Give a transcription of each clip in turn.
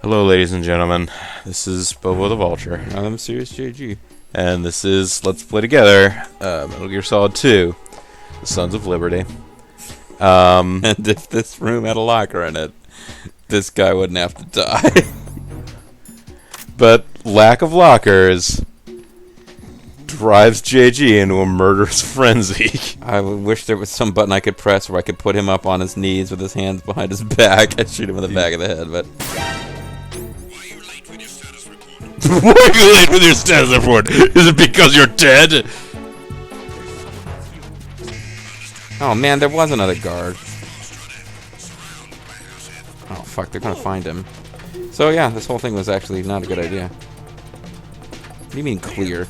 Hello, ladies and gentlemen. This is Bobo the Vulture. I'm Serious JG. And this is Let's Play Together, Metal Gear Solid 2, The Sons of Liberty. And if this room had a locker in it, this guy wouldn't have to die. But lack of lockers drives JG into a murderous frenzy. I wish there was some button I could press where I could put him up on his knees with his hands behind his back and shoot him in the back of the head, but... Why are you late with your status report? Is it because you're dead? Oh man, there was another guard. Oh fuck, they're gonna find him. So yeah, this whole thing was actually not a good idea. What do you mean clear?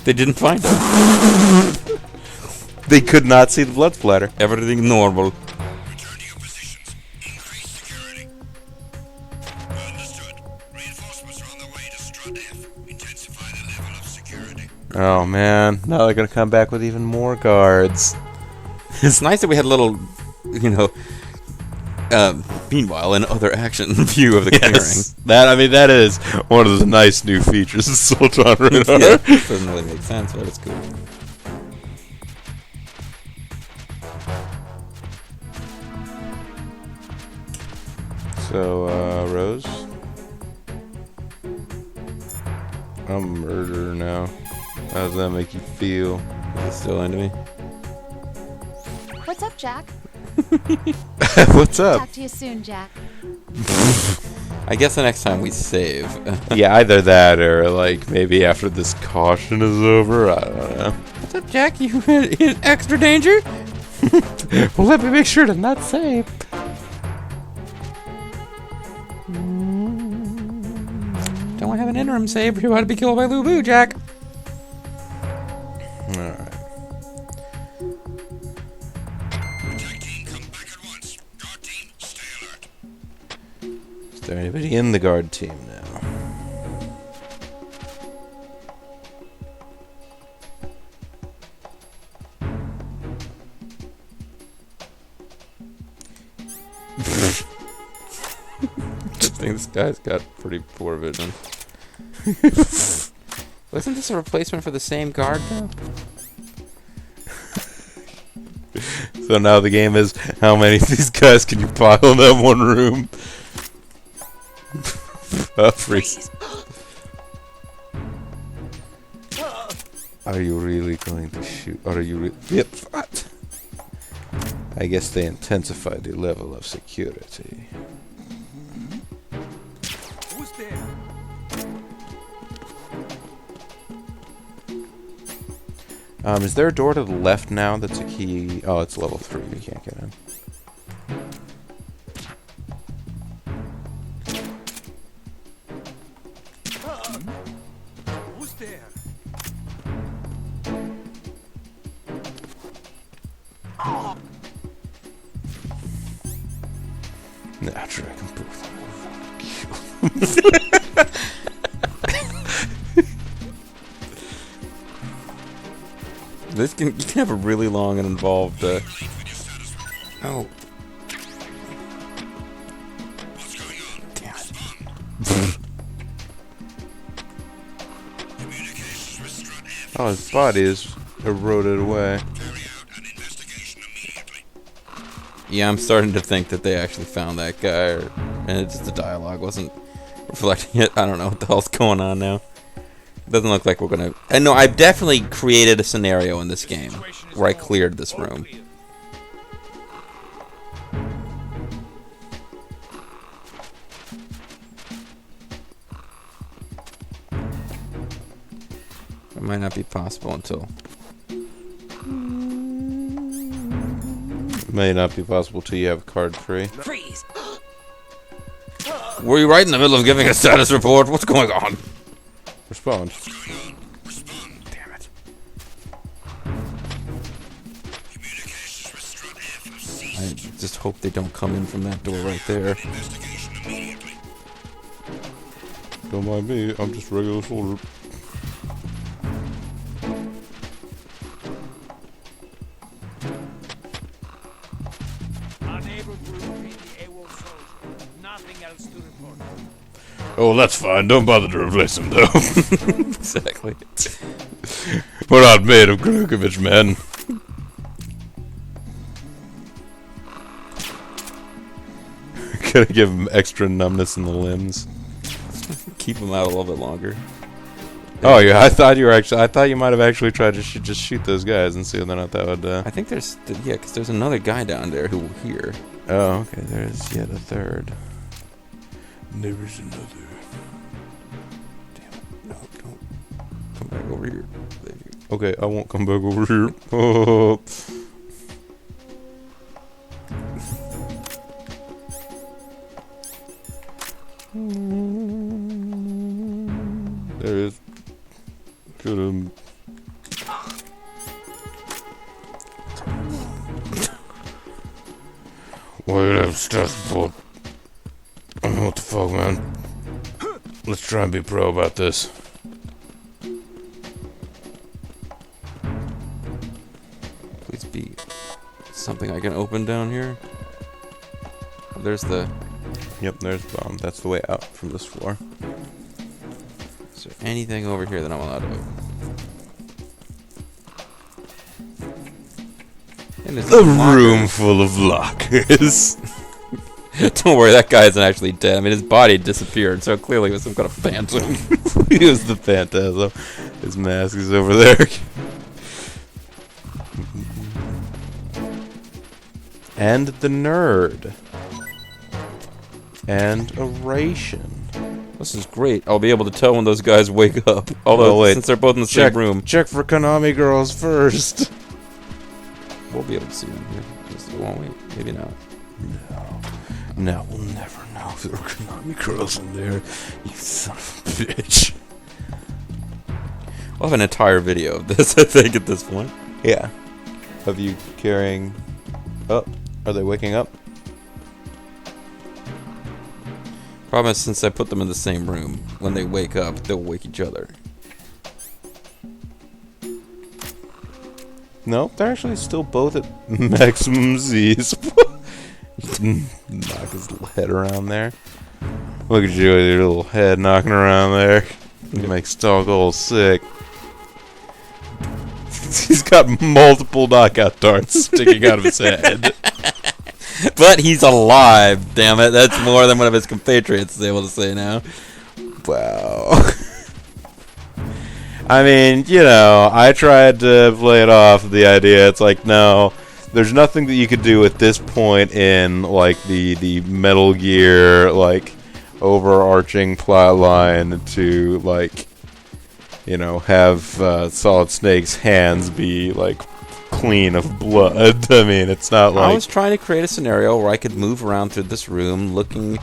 They didn't find him. They could not see the blood splatter. Everything normal. Return to your positions. Increase security. Understood. Reinforcements are on the way to Strut F. Intensify the level of security. Oh man, now they're gonna come back with even more guards. It's nice that we had a little, meanwhile, an other action view of the clearing. Yes, that is one of the nice new features of Sultan Radar. Yeah, it doesn't really make sense, but it's cool. So, Rose? I'm a murderer now. How does that make you feel? It's still into me. What's up, Jack? What's up? Talk to you soon, Jack. I guess the next time we save. Yeah, either that or, like, maybe after this caution is over. I don't know. What's up, Jack? You in extra danger? Well, let me make sure to not save. Don't want to have an interim save. You're about to be killed by Lubu, Jack. Alright. Attack team, come back at once. Guard team, stay alert. Is there anybody in the guard team now? I think this guy's got pretty poor vision. Wasn't this a replacement for the same guard, though? So now the game is, how many of these guys can you pile in that one room? Freeze. Are you really going to shoot? Are you Yep, what? I guess they intensified the level of security. Who's there? Is there a door to the left now that's a key? Oh, it's level 3. You can't get in. Who's there? Nah, Dragon Booth. This you can have a really long and involved. Oh. What's going on? Damn it. Communications with Strut F. Oh, his body is eroded away. Carry out an investigation immediately. Yeah, I'm starting to think that they actually found that guy, and it's just the dialogue wasn't reflecting it. I don't know what the hell's going on now. It doesn't look like we're gonna... And no, I've definitely created a scenario in this game where I cleared this room. It might not be possible until... It may not be possible till you have card free. Freeze! Were you right in the middle of giving a status report? What's going on? Respond. Respond. Damn it. Communications with Strut F have I ceased. just hope they don't come in from that door right there. Investigation immediately. Don't mind me, I'm just regular soldier. Unable Oh, that's fine. Don't bother to replace him, though. Exactly. We're not made of Glukovich, man. Gotta give him extra numbness in the limbs. Keep him out a little bit longer. Oh yeah, I thought you might have actually tried to just shoot those guys and see whether or not that would. I think there's because there's another guy down there who will hear. Oh, okay. There's yet a third. There's another. Damn it! No, don't come back over here. Thank you. Okay, I won't come back over here. Oh. There is. Could have. Wait up, stuff, boy. I don't know what the fuck, man. Let's try and be pro about this. Please be something I can open down here. There's the. Yep, there's the bomb. That's the way out from this floor. Is there anything over here that I'm allowed to open? And there's A locker. room full of lockers. Don't worry, that guy isn't actually dead. I mean, his body disappeared, so clearly it was some kind of phantom. He was the phantasm. His mask is over there. And the nerd. And a ration. This is great. I'll be able to tell when those guys wake up. Although, Oh, wait. since they're both in the same room, Check for Konami girls first. we'll be able to see them here. Just, won't we? Maybe not. No, we'll never know if there are Konami girls in there. You son of a bitch. We'll have an entire video of this, I think, at this point. Yeah. Of you carrying... Oh, are they waking up? Problem is, since I put them in the same room, when they wake up, they'll wake each other. No, they're actually still both at maximum Z's. Just knock his head around there. Look at you with your little head knocking around there. You make Stoggle sick. He's got multiple knockout darts sticking out of his head. But he's alive, damn it. That's more than one of his compatriots is able to say now. Wow. I mean, you know, I tried to play it off the idea. It's like, no, there's nothing that you could do at this point in, like, the Metal Gear, like, overarching plot line to, like, you know, have Solid Snake's hands be, like, clean of blood. I mean, it's not like... I was trying to create a scenario where I could move around through this room looking...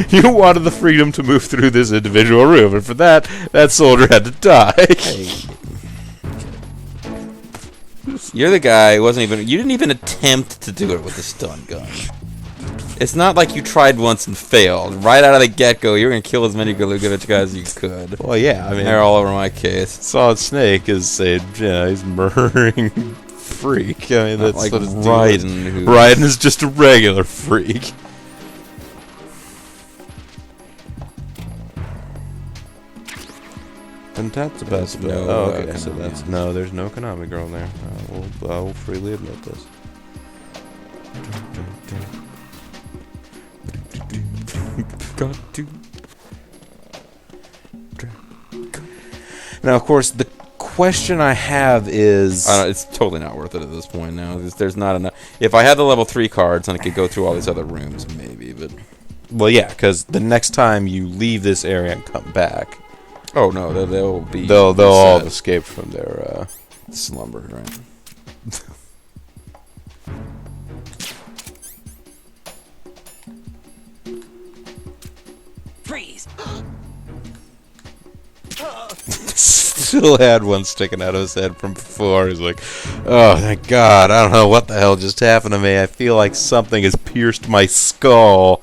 You wanted the freedom to move through this individual room, and for that soldier had to die. Hey. You're the guy who wasn't even... You didn't even attempt to do it with the stun gun. It's not like you tried once and failed. Right out of the get-go, you were going to kill as many Glukovich guys as you could. Well, yeah, I mean... They're all over my case. Solid Snake is a, you know, he's murdering freak. I mean, Not that's like what it's Raiden, who... Raiden is just a regular freak. And that's about it. no, Oh, okay, so Konami that's... on No, there's no Konami girl there. I will freely admit this. Got to... Now, of course, the question I have is... it's totally not worth it at this point now. There's not enough... If I had the level 3 cards, then I could go through all these other rooms, maybe, but... Well, yeah, because the next time you leave this area and come back... Oh, no, they'll be... They'll all have escaped from their, slumber, right? Freeze! Still had one sticking out of his head from before. He's like, oh, thank God. I don't know what the hell just happened to me. I feel like something has pierced my skull.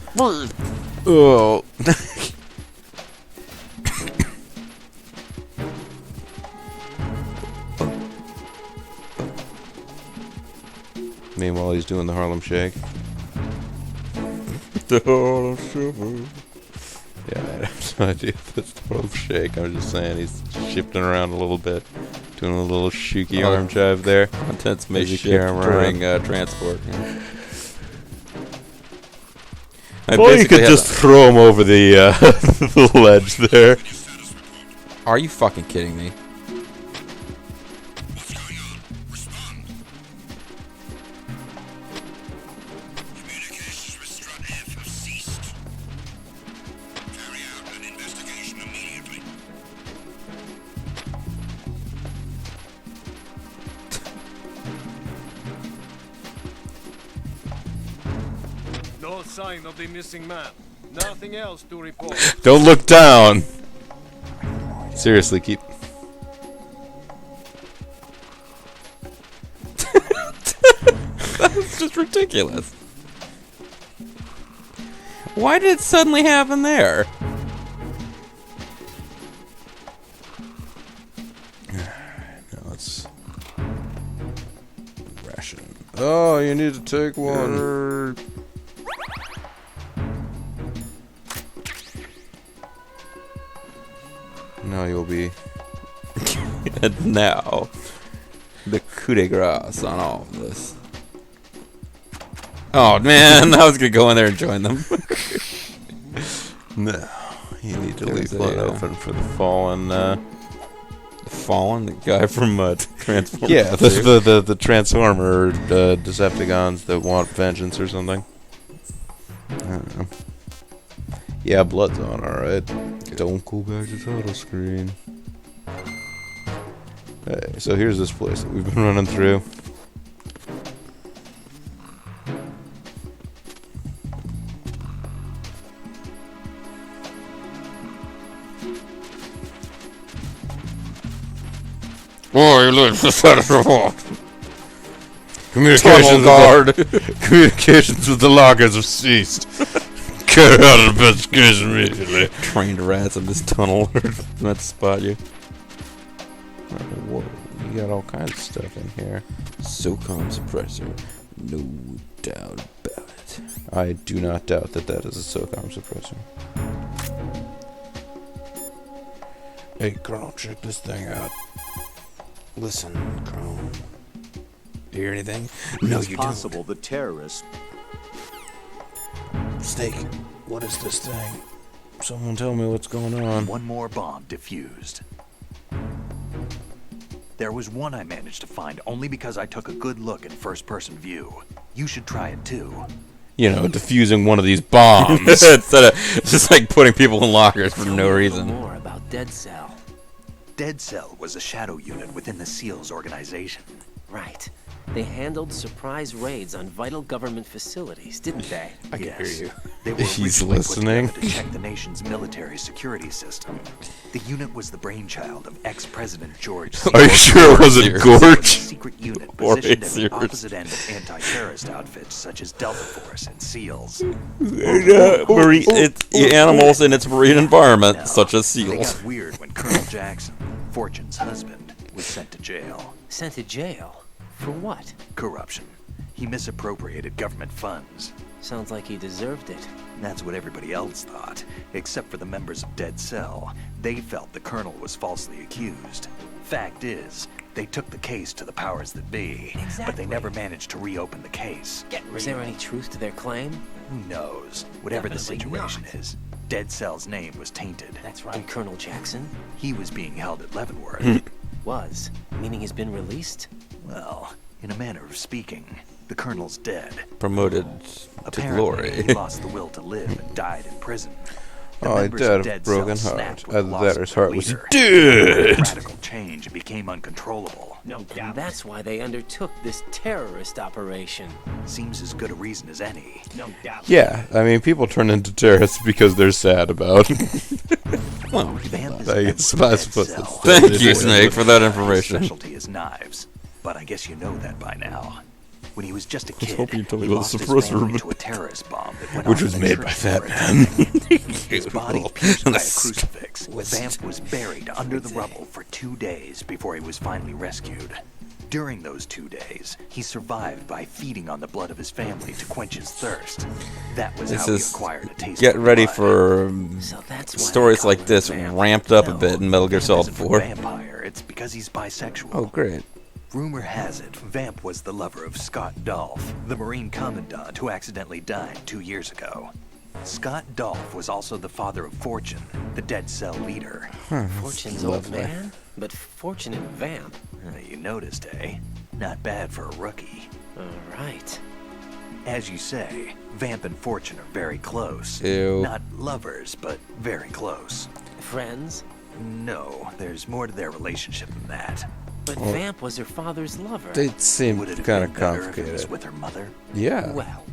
Oh. Meanwhile, he's doing the Harlem Shake. the Harlem Shuffle. Yeah, I have no idea if that's the Harlem Shake. I'm just saying he's shifting around a little bit, doing a little shooky arm jive there. Contents may As you shift carry 'em during transport. I Or you basically could had just throw him over the the ledge there. Are you fucking kidding me? What's going on? Respond. Communications with Strut F have ceased. Carry out an investigation immediately. No sign of the missing man. Nothing else to report. Don't look down. Seriously, keep. That's just ridiculous. Why did it suddenly happen there? Now let's ration. Oh, you need to take one. Now you'll be. And now, the coup de grace on all of this. Oh man, I was gonna go in there and join them. No, you need to There's leave one a, open for the fallen. Fallen, the guy from Transformers. Yeah, the Transformer Decepticons that want vengeance or something. I don't know. Yeah, blood's on, alright. Don't go back to title screen. Hey, so here's this place that we've been running through. Oh, you look for the Communications guard. Communications with the lockers have ceased. Carry out an investigation immediately. Trained rats in this tunnel are meant to spot you. Whoa, you got all kinds of stuff in here. SOCOM suppressor, no doubt about it. I do not doubt that that is a SOCOM suppressor. Hey, Colonel, check this thing out. Listen, Colonel. Do you hear anything? No, It's you possible the terrorists. Snake, what is this thing? Someone tell me what's going on. One more bomb defused. There was one I managed to find only because I took a good look in first-person view. You should try it too. You know, defusing one of these bombs. Instead of just like putting people in lockers for no reason. More about Dead Cell. Dead Cell was a shadow unit within the SEALs organization. Right. They handled surprise raids on vital government facilities, didn't they? I can hear you. They were He's originally listening. put together to check the nation's military security system. The unit was the brainchild of ex-President George C. Are you sure it wasn't A Gorge? secret unit Or positioned at it's the yours. opposite end of anti-terrorist outfits such as Delta Force and SEALs. It's animals in its marine environment, No, such as They seals. got weird when Colonel Jackson, Fortune's husband, was sent to jail. Sent to jail. For what? Corruption. He misappropriated government funds. Sounds like he deserved it. That's what everybody else thought, except for the members of Dead Cell. They felt the colonel was falsely accused. Fact is, they took the case to the powers that be, but they never managed to reopen the case. Was there any truth to their claim? Who knows? Whatever the Definitely situation not. is, Dead Cell's name was tainted. That's right. And Colonel Jackson? He was being held at Leavenworth. Was. Meaning he's been released? Well, in a manner of speaking, the colonel's dead. Promoted to Apparently, he glory. lost the will to live and died in prison. The Oh, he members died of of Dead broken Cell heart. snapped with Either the that loss or of his their heart was leader. dead. Radical change and became uncontrollable. No doubt. And that's why they undertook this terrorist operation. Seems as good a reason as any. No doubt. Yeah, I mean, people turn into terrorists because they're sad about. Well, Vamp is I a guess member I of suppose Dead that's- Cell. thank you, Snake, for that His information. specialty is knives, but I guess you know that by now. When he was just a kid, hoping you told me he about lost the his suppressor, family but- to a terrorist bomb that went Which off was in a made by church Fat for a Man. His body pierced by a crucifix. Vamp was buried under the rubble for 2 days before he was finally rescued. During those 2 days, he survived by feeding on the blood of his family to quench his thirst. That was how he acquired a taste Get for ready blood. for So that's why stories they call like him this Vamp. ramped up a No, bit in Metal Gear Vamp Solid isn't 4. a vampire. It's because he's bisexual. Oh, great. Rumor has it, Vamp was the lover of Scott Dolph, the Marine Commandant who accidentally died 2 years ago. Scott Dolph was also the father of Fortune, the Dead Cell leader. Fortune's old Lovely. man? But Fortune and Vamp. You noticed, eh? Not bad for a rookie. All right. As you say, Vamp and Fortune are very close. Ew. Not lovers, but very close. Friends? No, there's more to their relationship than that. But Vamp was her father's lover. They seem Would it have kind been of better if it was complicated. with her mother? Yeah. Well,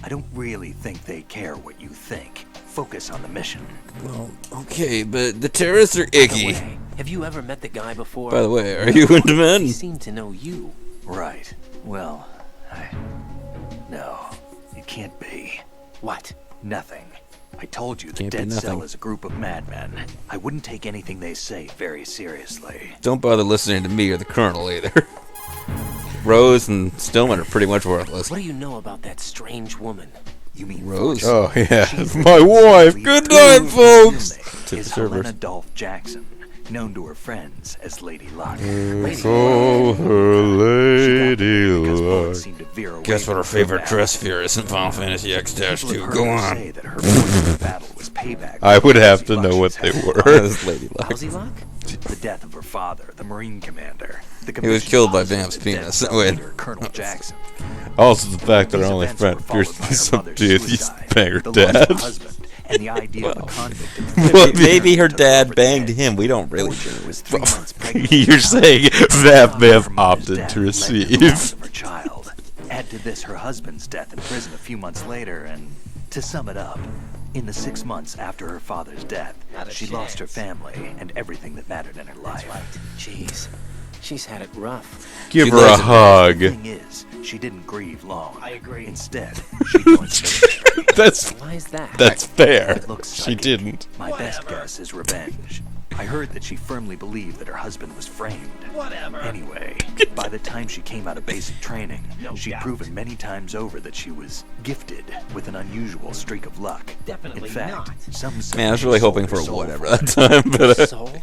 I don't really think they care what you think. Focus on the mission. Well, okay, but the terrorists are by the icky. way, have you ever met the guy before? By the way, are you into men? He seemed to know you. Right. Well, no, it can't be. What? Nothing. I told you the Can't be Dead Cell nothing. is a group of madmen. I wouldn't take anything they say very seriously. Don't bother listening to me or the Colonel either. Rose and Stillman are pretty much worthless. What do you know about that strange woman? You mean Rose? Oh yeah, She's my the wife. lead Good real night, folks. unit To the is servers. Helena Dolph Jackson, known to her friends as Lady Luck. Oh, her She got lady there because bullets luck. seemed to veer away Guess what from her her favorite battle. dress fear is in Final Fantasy X-2. People have Go heard her on. say that her point of battle was payback. I would for have Lucy to know what Luck's they head. were. That's Lady Luck. Halsey Luck? The death of her father, the Marine commander. The He was commissioned killed by officer of Vamp's the Dead penis. Cell Wait. leader, Colonel Jackson. Also, the fact that These our only events friend were appears followed to by be her some mother's dude. He's suicide, bang her the loss of dad. her husband, and the idea of a convict in the Well, military maybe her took dad over the banged head. him. We don't really. Fortune was 3 months pregnant. You're saying that Her Vamp mother's opted death to led receive. the loss of her child. Add to this her husband's death in prison a few months later, and to sum it up, in the 6 months after her father's death, Not a she lost her chance. family and everything that mattered in her life. That's right. Jeez. She's had it rough. Give She her lives a in- hug. The thing is, she didn't grieve long. I agree. Instead, she joined the military. That's Why's that? that's fair. It looks She psychic. didn't. My best guess is revenge. I heard that she firmly believed that her husband was framed. Whatever. Anyway, by the time she came out of basic training, she'd proven many times over that she was gifted with an unusual streak of luck. Definitely In fact, not. some say Man, I was she really sold hoping her for a soul whatever for that it. time, but Soul?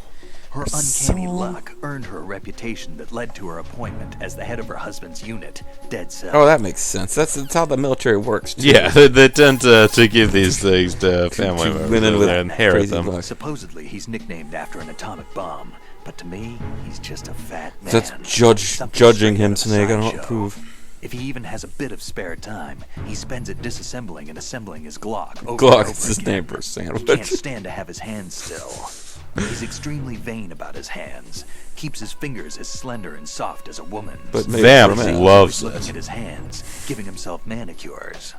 Her uncanny Soul? luck earned her a reputation that led to her appointment as the head of her husband's unit, Dead Cell. oh, that makes sense. That's how the military works. Too. Yeah, they tend to give these things to family To members women and with they inherit crazy them. luck. Supposedly, he's nicknamed after an atomic bomb, but to me, he's just a fat man. That's Something judging straight him, out of a Snake. I don't sideshow. approve. If he even has a bit of spare time, he spends it disassembling and assembling his Glock over Glock and is over his again. name for a He can't sandwich. stand to have his hands still. He's extremely vain about his hands. Keeps his fingers as slender and soft as a woman's. But maybe Vamp for a man. loves Looking it. at his hands, giving himself manicures.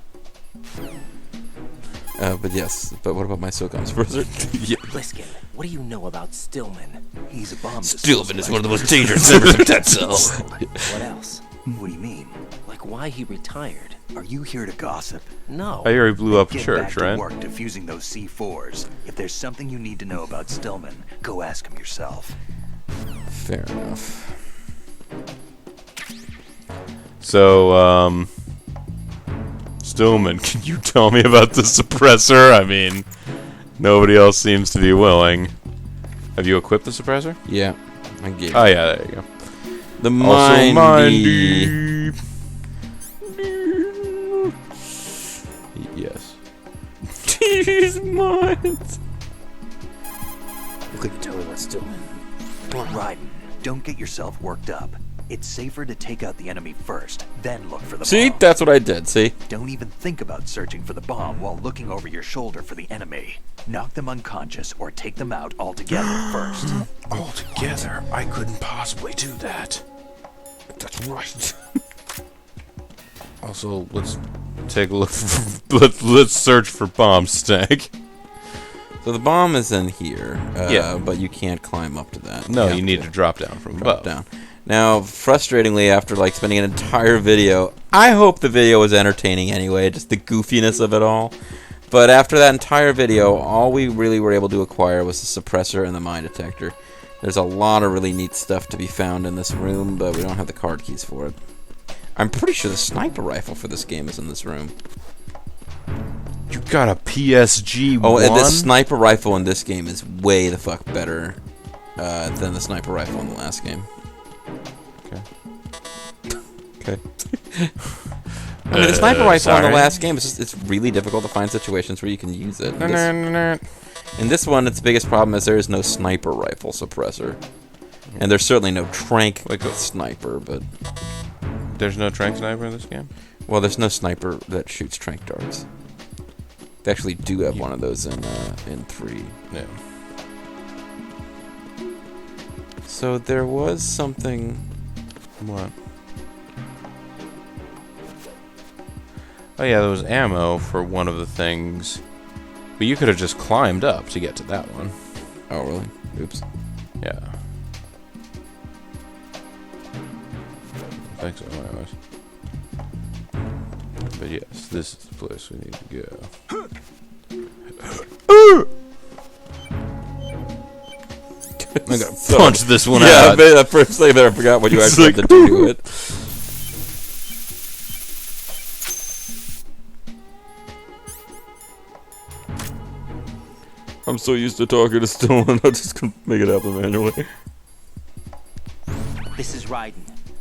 But yes. But what about my Silcon's brother? Yeah. Bliskin, what do you know about Stillman? He's a bomb Stillman is disposal one of the most expert. dangerous members of Dead Cell. What else? What do you mean? Like why he retired? Are you here to gossip? No. I hear he blew up a Get church, back to right? work defusing those C4s. If there's something you need to know about Stillman, go ask him yourself. Fair enough. So, Stillman, can you tell me about the suppressor? I mean, nobody else seems to be willing. Have you equipped the suppressor? Yeah. I gave Oh yeah, there you go. the Also, mindy. Yes. These minds. You couldn't tell me what Stillman. Raiden, don't get yourself worked up. It's safer to take out the enemy first, then look for the See, bomb. that's what I did. See, Don't even think about searching for the bomb while looking over your shoulder for the enemy. Knock them unconscious or take them out altogether first. Altogether, I couldn't possibly do that. that's right. Also, let's take a look. Let's search for bomb Snake. So the bomb is in here. Yeah. But you can't climb up to that. No, have you need to drop down from drop above. down. Now, frustratingly, after like spending an entire video, I hope the video was entertaining anyway, just the goofiness of it all. But after that entire video, all we really were able to acquire was the suppressor and the mine detector. There's a lot of really neat stuff to be found in this room, but we don't have the card keys for it. I'm pretty sure the sniper rifle for this game is in this room. You got a PSG Oh, and the one? sniper rifle in this game is way the fuck better than the sniper rifle in the last game. Okay. Okay. I mean, the sniper rifle in the sorry. last game, it's really difficult to find situations where you can use it. In this one, its biggest problem is there is no sniper rifle suppressor. And there's certainly no trank sniper, but... There's no trank sniper in this game? Well, there's no sniper that shoots trank darts. They actually do have one of those in 3. Yeah. So there was something... What? Oh yeah, there was ammo for one of the things. But you could have just climbed up to get to that one. Oh, really? Oops. Yeah. I think so, anyways. But yes, this is the place we need to go. I gotta punch this one Yeah, out. that first thing that I forgot what you It's actually like- had to do to it. I'm so used to talking to Stillman, I'm just gonna make it happen manually. This is Ryden.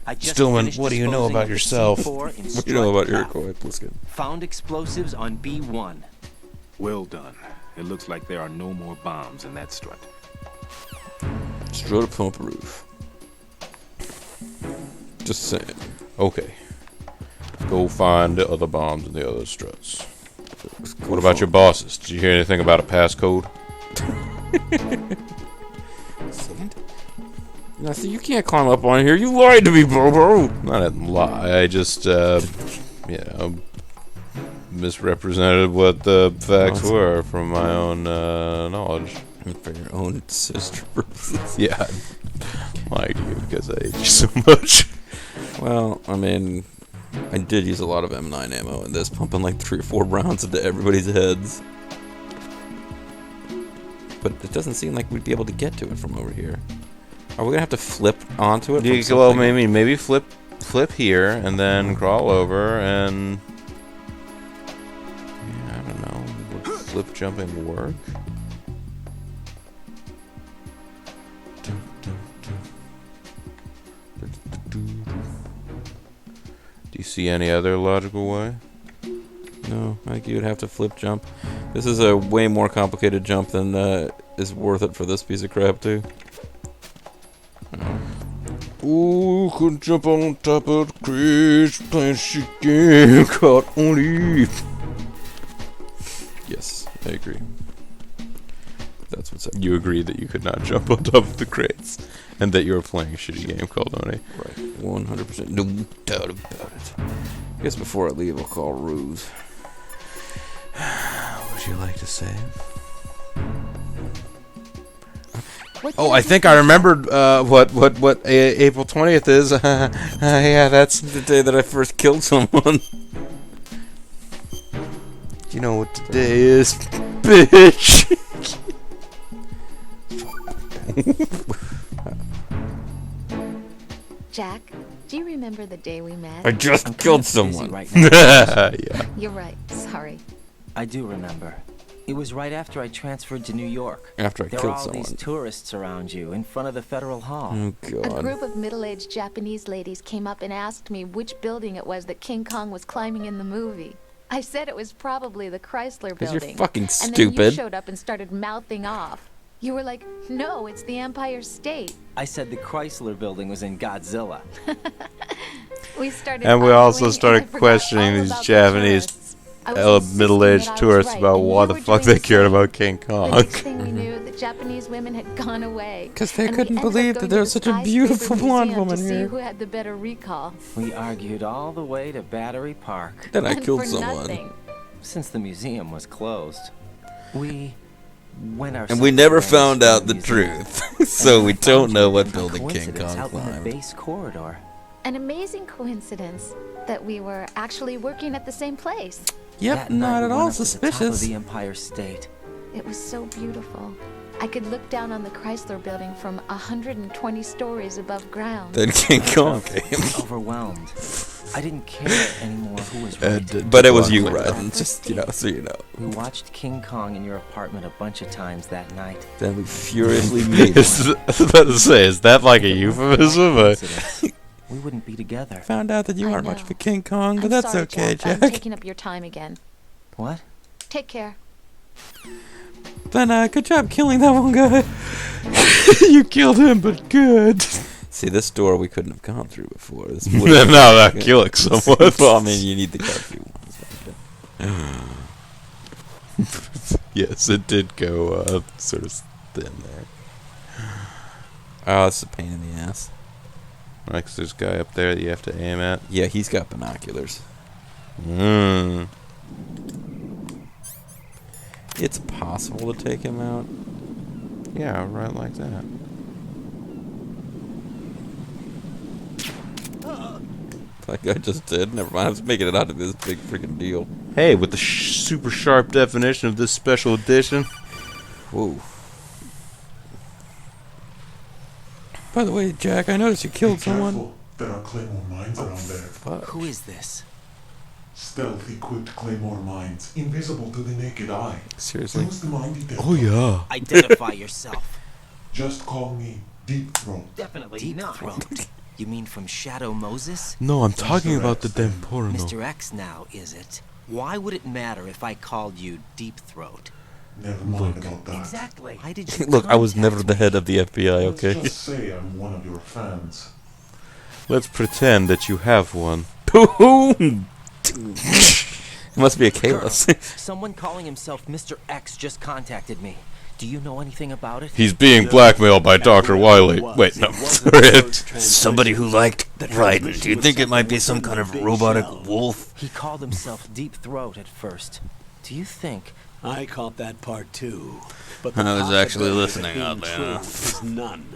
I just Stillman, finished what do you know disposing about of the yourself? C4 in What do you know about Strut Cloud. Iroquois? Let's get. Found explosives on B1. Well done. It looks like there are no more bombs in that strut. Strut a pump roof. Just saying. Okay. Go find the other bombs and the other struts. What about your bosses? Did you hear anything about a passcode? No, see, you can't climb up on here. You lied to me, Bobo. I didn't lie. I just, misrepresented what the facts were from my own knowledge. For your own sister purposes. Yeah, I lied to you because I hate you so much. Well, I mean, I did use a lot of M9 ammo in this, pumping like 3 or 4 rounds into everybody's heads. But it doesn't seem like we'd be able to get to it from over here. Are we gonna have to flip onto it? You from well, something? maybe flip here and then crawl over and yeah, I don't know. Would flip jumping work? Do you see any other logical way? No, I think you'd have to flip jump. This is a way more complicated jump than is worth it for this piece of crap, too. Ooh, could jump on top of the crash, playing shit game called Only. Yes, I agree. That's what's up. You agreed that you could not jump on top of the crates, and that you were playing a shitty game called Oni. Right, 100%. No doubt about it. I guess before I leave, I'll call Ruse. What would you like to say? What Oh, did I you think do? I remembered what April 20th is. Yeah, that's. The day that I first killed someone. You know what today is, bitch. Jack, do you remember the day we met? I just I'm killed kinda busy someone. right now. Yeah. You're right. Sorry. I do remember. It was right after I transferred to New York. After I There were killed all someone. these tourists around you in front of the Federal Hall. Oh, A God. group of middle-aged Japanese ladies came up and asked me which building it was that King Kong was climbing in the movie. I said it was probably the Chrysler 'Cause you're building. fucking And then stupid. you showed up and started mouthing off. You were like, "No, it's the Empire State." I said the Chrysler building was in Godzilla. We started And we also arguing, started and I forgot questioning all these about the Japanese tourists. I was insisting middle-aged that I was tourists right, about and why you the were fuck doing they cared the about King The Kong. next thing we knew, the Japanese women had gone away. 'Cause they and we couldn't ended up believe going that there to was the such a skyscraper beautiful blonde museum woman to see here. who had the better recall. We argued all the way to Battery Park. Then I And killed for someone. nothing. Since the museum was closed, we went our And we separate never ways found from out the museum. truth. So we And I don't found know you what by building King coincidence Kong out in the climbed. base corridor. An amazing coincidence that we were actually working at the same place. Yep, That not night at we all went up to the top of suspicious. the Empire State. It was so beautiful. I could look down on the Chrysler building from 120 stories above ground. Then King Kong came. Overwhelmed. I didn't care anymore who was right. But it was you, Ryden, just, so you know. We watched King Kong in your apartment a bunch of times that night. Then we furiously made one. I was about to say, is that like a euphemism? We wouldn't be together. Found out that you I aren't much know. of a King Kong, but I'm that's sorry, okay, I'm Jack. taking up your time again. What? Take care. Then, good job killing that one guy. You killed him, but good. See, this door we couldn't have gone through before. This No, not killing someone. Well, I mean, you need the curfew ones. Yes, it did go sort of thin there. Oh, it's a pain in the ass. Like, there's a guy up there that you have to aim at. Yeah, he's got binoculars. It's possible to take him out. Yeah, right like that. Like I just did. Never mind. I was making it out of this big freaking deal. Hey, with the super sharp definition of this special edition. Whoa. By the way, Jack, I noticed you killed someone. There are Claymore mines around there. Fuck. Who is this? Stealth equipped Claymore mines, invisible to the naked eye. Seriously? Who's the mine detector? Oh, yeah. Identify yourself. Just call me Deep Throat. Definitely Deep Throat. You mean from Shadow Moses? No, I'm talking Mr. about the X, damn then. porno. Mr. X now, is it? Why would it matter if I called you Deep Throat? Never mind about that. Exactly. Why did you Look, I was never contact the me? head of the FBI, Let's okay? just say I'm one of your fans. Let's pretend that you have one. Boom! It must be a Kalis. Someone calling himself Mr. X just contacted me. Do you know anything about it? He's being blackmailed by Dr. Wiley. Wait, no. Somebody who liked Ryden. Do you think it might be some kind of robotic wolf? He called himself Deep Throat at first. Do you think... I caught that part too. But I was actually possibility of it listening being out there. true is none.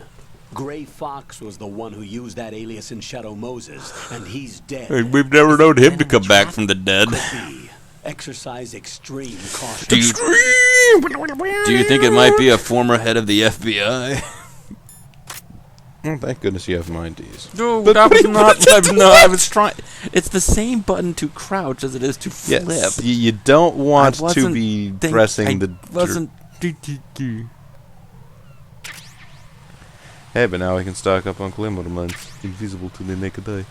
Gray Fox was the one who used that alias in Shadow Moses, and he's dead. Hey, we've never known him to come back from the dead. Exercise extreme caution. Do you think it might be a former head of the FBI? Oh, thank goodness you have mind Ds. No, that was not. No, I was trying. It's the same button to crouch as it is to flip. Yes, you don't want to be pressing the... Hey, but now we can stock up on Claymore mines, invisible to the naked eye.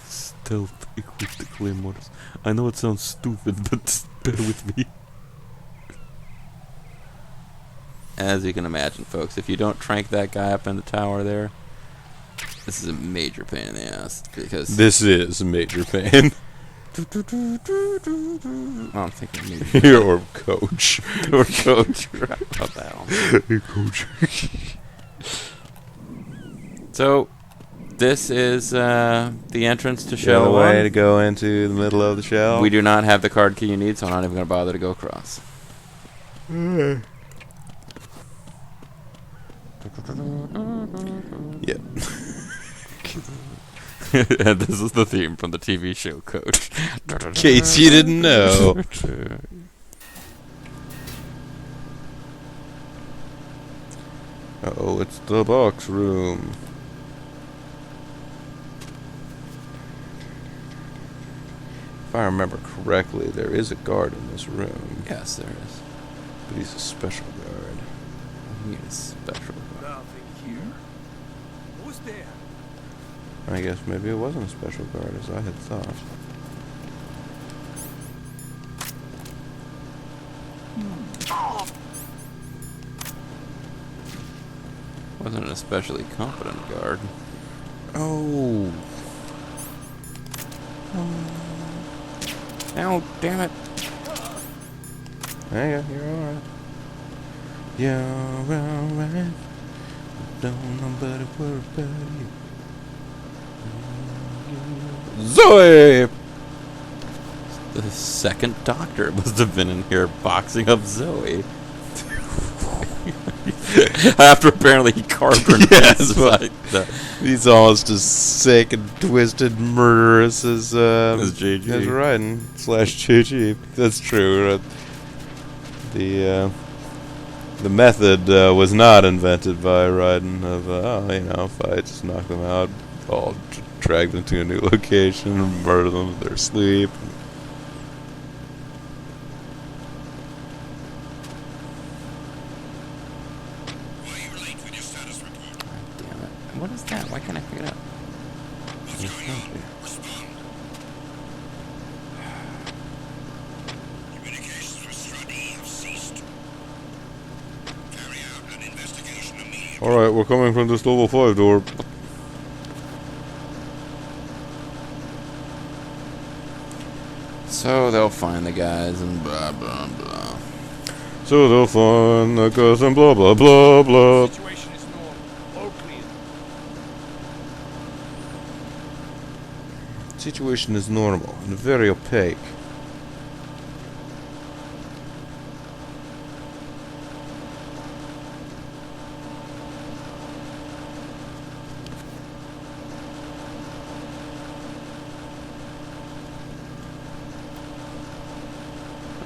Stealth equipped Claymores. I know it sounds stupid, but bear with me. As you can imagine, folks, if you don't trank that guy up in the tower there, this is a major pain in the ass. Because this is a major pain. I'm thinking maybe or Coach. Or Coach. What the hell? Coach. So, this is the entrance to Shell The 1. way to go into the middle of the shell. We do not have the card key you need, so I'm not even going to bother to go across. Yep. And this is the theme from the TV show Coach. In case you didn't know. Oh, it's the box room. If I remember correctly, there is a guard in this room. Yes, there is. But he's a special guard. He is special. Nothing here. Who's there? I guess maybe it wasn't a special guard as I had thought. Wasn't an especially competent guard. Oh. Oh, damn it. There you go, you're alright. You're alright. Don't nobody worry about you. Zoe! The second doctor must have been in here boxing up Zoe. After apparently he carved her Yes, like that. He's almost as sick and twisted murderous as JG. As Ryden / JG. That's true. The method was not invented by Raiden of, if I just knock them out, I'll drag them to a new location and murder them in their sleep. Damn it. What is that? Why can't I figure it out? Alright, we're coming from this level 5 door. So they'll find the guys and blah blah blah. So they'll find the guys and blah blah blah blah. Situation is normal. All clear. Situation is normal and very opaque.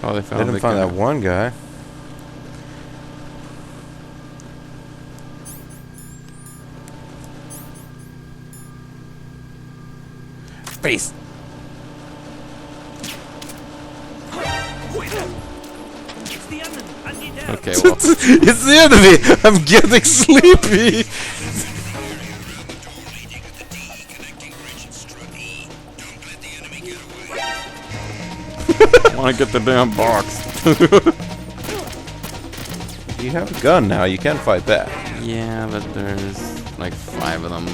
Oh, they found. They didn't find that one guy. Face. Okay, well. It's the enemy! I'm getting sleepy! I want to get the damn box. You have a gun now, you can fight back. Yeah, but there's like 5 of them.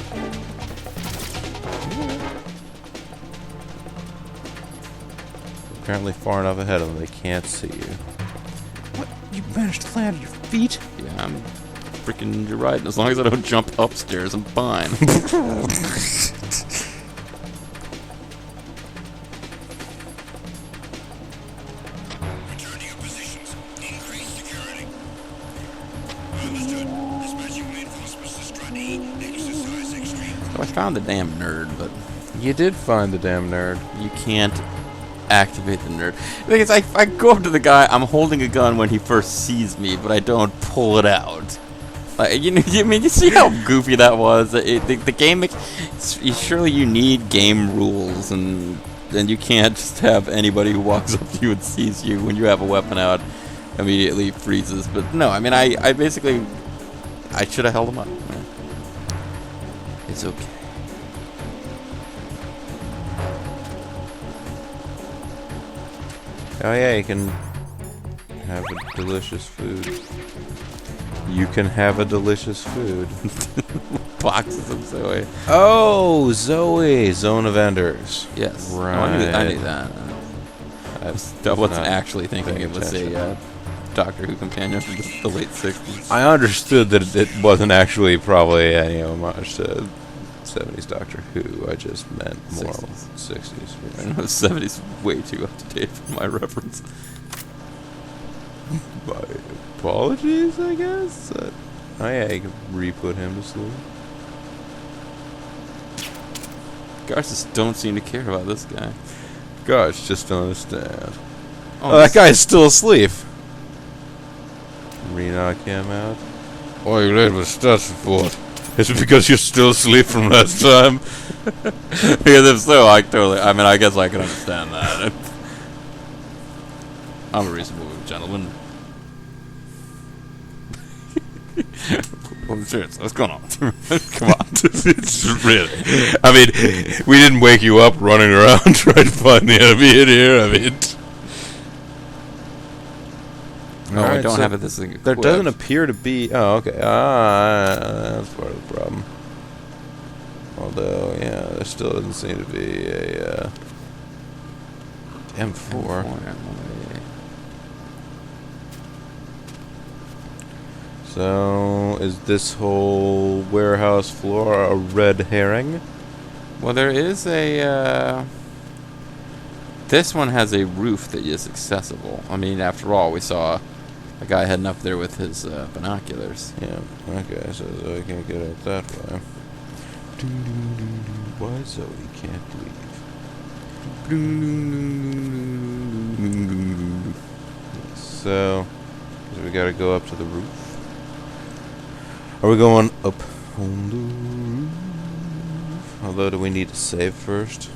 Apparently far enough ahead of them, they can't see you. What? You managed to land on your feet? Yeah, I'm freaking, you're right. As long as I don't jump upstairs, I'm fine. So I found the damn nerd, but you did find the damn nerd. You can't activate the nerd. Because I go up to the guy, I'm holding a gun when he first sees me, but I don't pull it out. Like, you see how goofy that was? The game makes... Surely you need game rules, and you can't just have anybody who walks up to you and sees you when you have a weapon out immediately freezes. But no, I mean, I basically... I should have held him up. It's okay. Oh yeah, you can have a delicious food. You can have a delicious food. Boxes of Zoe. Oh, Zoe, Zone of Enders. Yes. Right. Oh, I knew that. I wasn't actually thinking it was a Doctor Who companion from the late 60s. I understood that it wasn't actually probably any homage to 70s Doctor Who. I just meant more 60s. I know 70s way too up to date for my reference. My apologies, I guess. Oh yeah, you can re-put him to sleep. Guards just don't seem to care about this guy. Guards just don't understand. Oh, that guy's still asleep. Re-knock him out. All you read was stats report. Is it because you're still asleep from last time? Because if so, I guess I can understand that. I'm a reasonable gentleman. I'm serious. What's going on? Come on. It's really. I mean, we didn't wake you up running around trying to find the enemy in here. I mean. No, I don't have it this thing. There doesn't appear to be. Oh, okay. That's part of the problem. Although, yeah, there still doesn't seem to be a M4. So, is this whole warehouse floor a red herring? Well, there is a. This one has a roof that is accessible. I mean, after all, we saw a guy heading up there with his binoculars. Yeah, okay, so Zoe can't get out that way. Why Zoe can't leave? So, we gotta go up to the roof. Are we going up on the roof? Although, do we need to save first?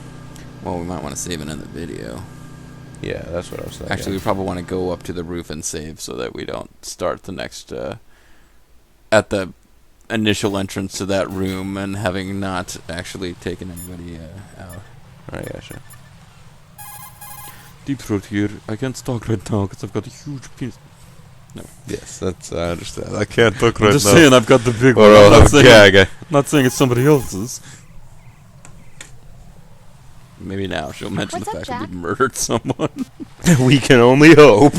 Well, we might want to save it in the video. Yeah, that's what I was thinking. Actually, we probably want to go up to the roof and save so that we don't start the next at the initial entrance to that room and having not actually taken anybody out. I gotcha. Deep throat here. I can't talk right now because I've got a huge penis. No. Yes, that's I understand. I can't talk right I'm just now. saying I've got the big Or one. I'll I'm have a gag. not saying it's somebody else's. Maybe now she'll mention What's the up, fact that Jack? we murdered someone. We can only hope.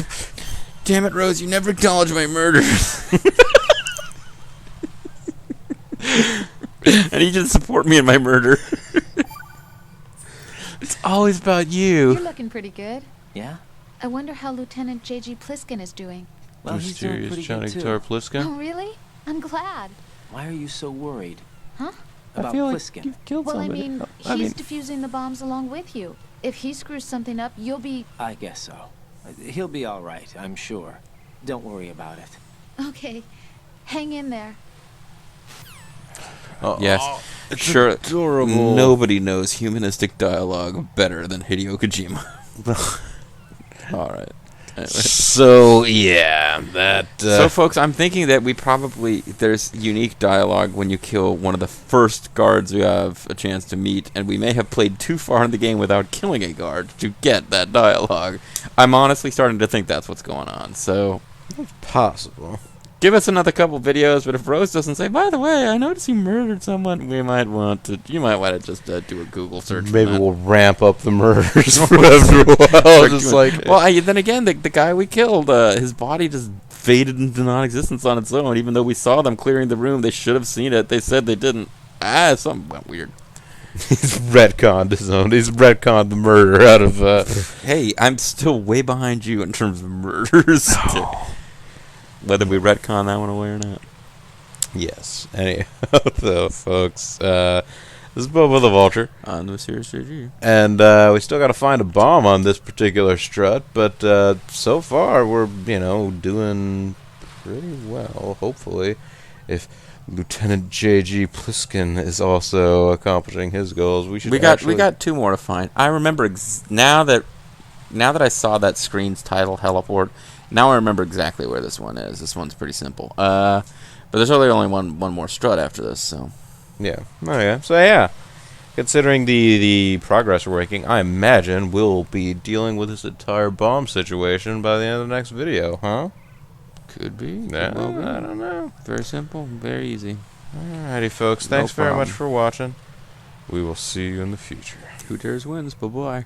Damn it, Rose! You never acknowledge my murders. I need you to support me in my murder. It's always about you. You're looking pretty good. Yeah? I wonder how Lieutenant J.G. Pliskin is doing. Well, he's doing Mysterious pretty Johnny good, Guitar too. Pliskin? Oh, really? I'm glad. Why are you so worried? Huh? About Pliskin? Well, I mean, he's defusing the bombs along with you. If he screws something up, you'll be... I guess so. He'll be all right, I'm sure. Don't worry about it. Okay. Hang in there. Yes, it's sure. adorable. Nobody knows humanistic dialogue better than Hideo Kojima. All right. Anyway. So yeah, that. So, folks, I'm thinking that there's unique dialogue when you kill one of the first guards we have a chance to meet, and we may have played too far in the game without killing a guard to get that dialogue. I'm honestly starting to think that's what's going on. So, it's possible. Give us another couple videos, but if Rose doesn't say, by the way, I noticed you murdered someone, you might want to just do a Google search. Maybe we'll ramp up the murders after a while. Just like, well, then again, the guy we killed, his body just faded into non-existence on its own. Even though we saw them clearing the room, they should have seen it. They said they didn't. Something went weird. He's retconned his own. He's retconned the murder out of. Hey, I'm still way behind you in terms of murders. Whether we retcon that one away or not. Yes. Anyhow, though, folks, this is Bobo the Vulture. On the Serious JG. And we still got to find a bomb on this particular strut, but so far we're, doing pretty well, hopefully. If Lieutenant J.G. Pliskin is also accomplishing his goals, we got two more to find. I remember now that I saw that screen's title, Heliport, now I remember exactly where this one is. This one's pretty simple. But there's really only one more strut after this, so. Yeah. Oh, yeah. So, yeah. Considering the progress we're making, I imagine we'll be dealing with this entire bomb situation by the end of the next video, huh? Could be. Yeah, I don't know. Very simple. Very easy. Alrighty, folks. Thanks very much for watching. We will see you in the future. Who dares wins. Bye-bye.